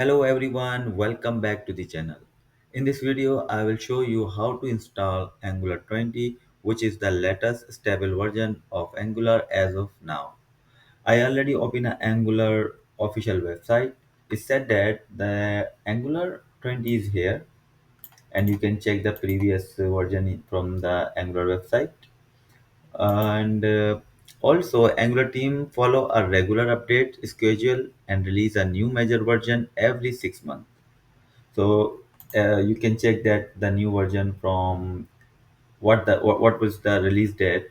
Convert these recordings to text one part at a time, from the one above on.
Hello everyone, welcome back to the channel. In this video, I will show you how to install Angular 20, which is the latest stable version of Angular as of now. I already opened an Angular official website. It said that the Angular 20 is here and you can check the previous version from the Angular website. And also, Angular team follow a regular update schedule and release a new major version every 6 months. So you can check that the new version from what was the release date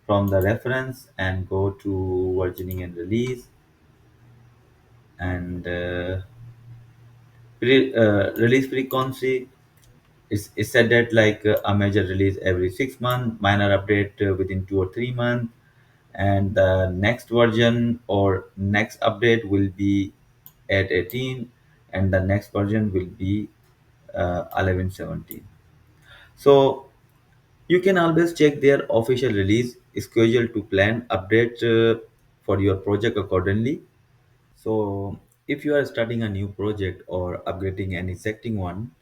from the reference and go to versioning and release and release frequency is said that like a major release every 6 months, minor update within 2 or 3 months, and the next version or next update will be at 18 and the next version will be 11.17. So you can always check their official release schedule to plan update for your project accordingly. So if you are starting a new project or upgrading an existing one,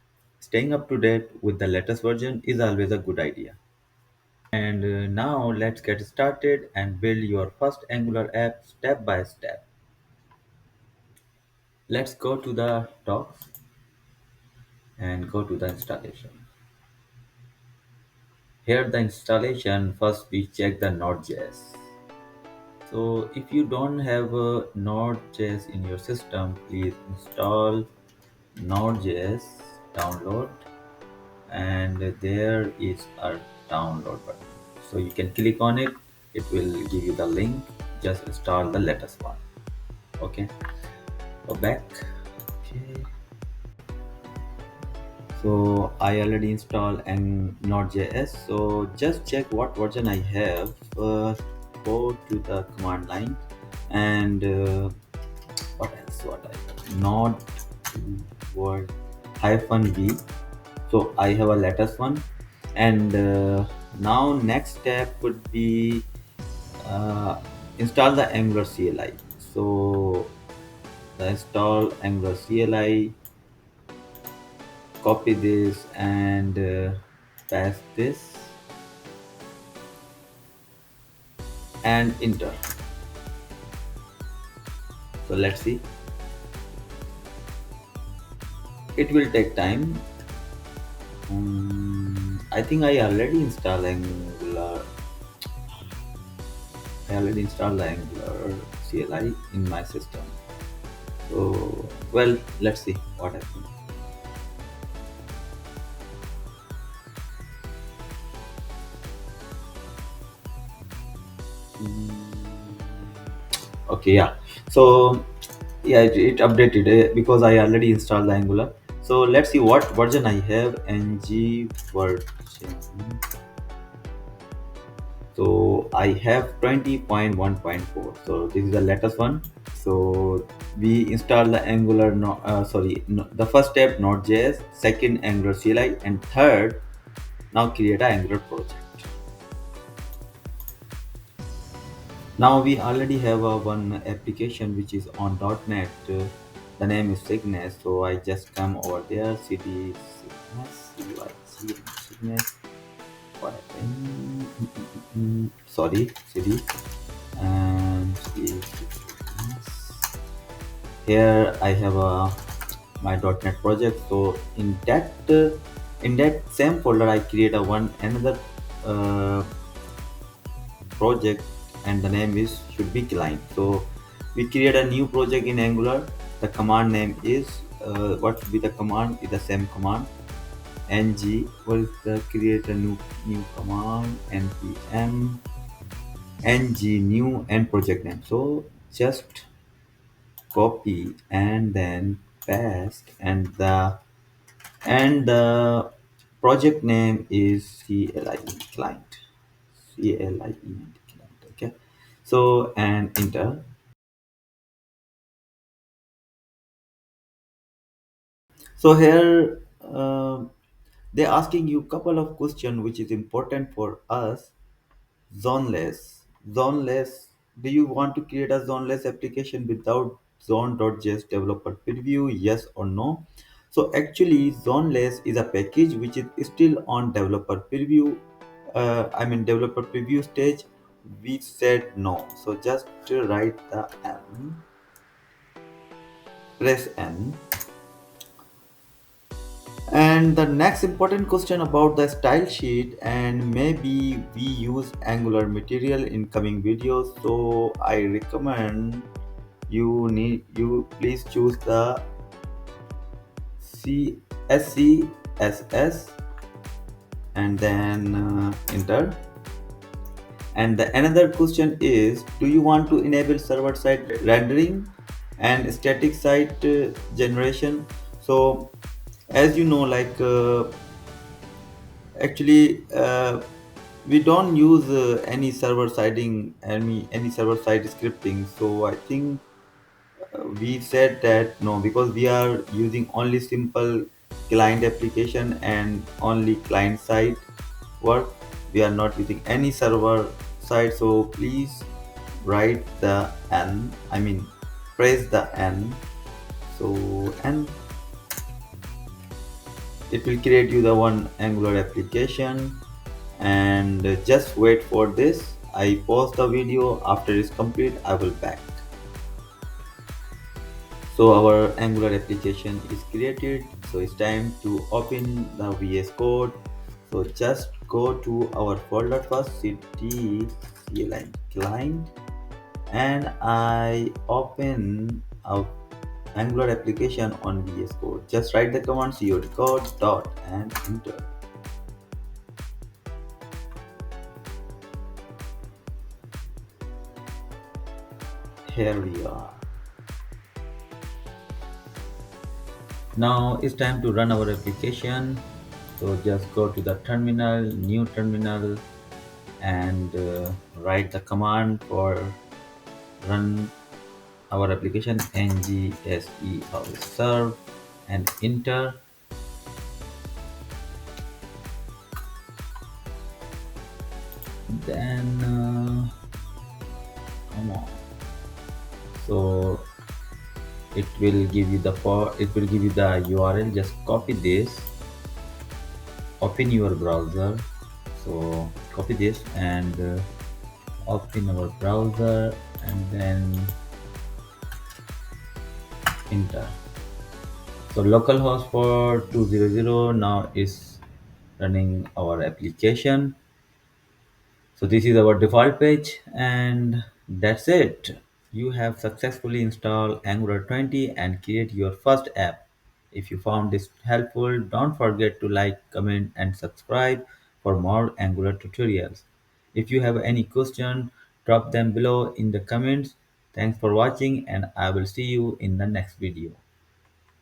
staying up to date with the latest version is always a good idea. And now let's get started and build your first Angular app step by step. Let's go to the docs and go to the installation. Here the installation, first we check the Node.js. So if you don't have a Node.js in your system, please install Node.js, download, and there is a download button. So you can click on it, it will give you the link. Just install the latest one. Okay, go back. Okay, so I already installed and Node.js. So just check what version I have. Go to the command line and what else what I have not word hyphen v. So I have a latest one, and now next step would be uh, install the Angular CLI. So the install Angular CLI, copy this and paste this and enter. So let's see, it will take time. I think I already installed the Angular CLI in my system. So, well, let's see what happens. Okay, yeah. So, yeah, it updated because I already installed the Angular. So, let's see what version I have. ng version. So, I have 20.1.4. So, this is the latest one. So we install the Angular, no, sorry, no, the first step Node.js, second Angular CLI, and third, now create a Angular project. Now we already have a one application which is on .NET. The name is Cygnus. So I just come over there, cd Cygnus, Cygnus. What happened? Sorry, cd and Cygnus. Here I have a my .NET project. So in that same folder I create a one another uh, project, and the name is should be client. So we create a new project in Angular. The command name is what should be the command is the same command ng. What is the create a new command npm ng new and project name. So just copy and then paste, and the project name is CLI client. CLI client. Okay. So and enter. So here they're asking you couple of questions which is important for us. Zoneless. Zoneless. Do you want to create a zoneless application without zone.js developer preview, yes or no? So actually, Zoneless is a package which is still on developer preview. Developer preview stage. We said no. So just write the N, press N. And the next important question about the style sheet, and maybe we use Angular material in coming videos. So I recommend you please choose the CSCSS and then enter. And the another question is, do you want to enable server side rendering and static site generation? So as you know, actually we don't use any server side scripting. So I think we said that no, because we are using only simple client application and only client side work. We are not using any server side. So please write the n, press the n. So and it will create you the one Angular application. And just wait for this. I pause the video. After it's complete, I will back. So our Angular application is created. So it's time to open the VS Code. So just go to our folder first, cd CLI client, and I open our Angular application on VS Code. Just write the command cd code dot and enter. Here we are. Now it's time to run our application. So just go to the terminal, new terminal, and write the command for run our application ngse serve and enter. Then come on. So it will give you the URL. Just copy this, open your browser. So copy this and open our browser and then enter. So localhost for 200 now is running our application. So this is our default page and that's it. You have successfully installed Angular 20 and create your first app. If you found this helpful, don't forget to like, comment and subscribe for more Angular tutorials. If you have any question, drop them below in the comments. Thanks for watching and I will see you in the next video.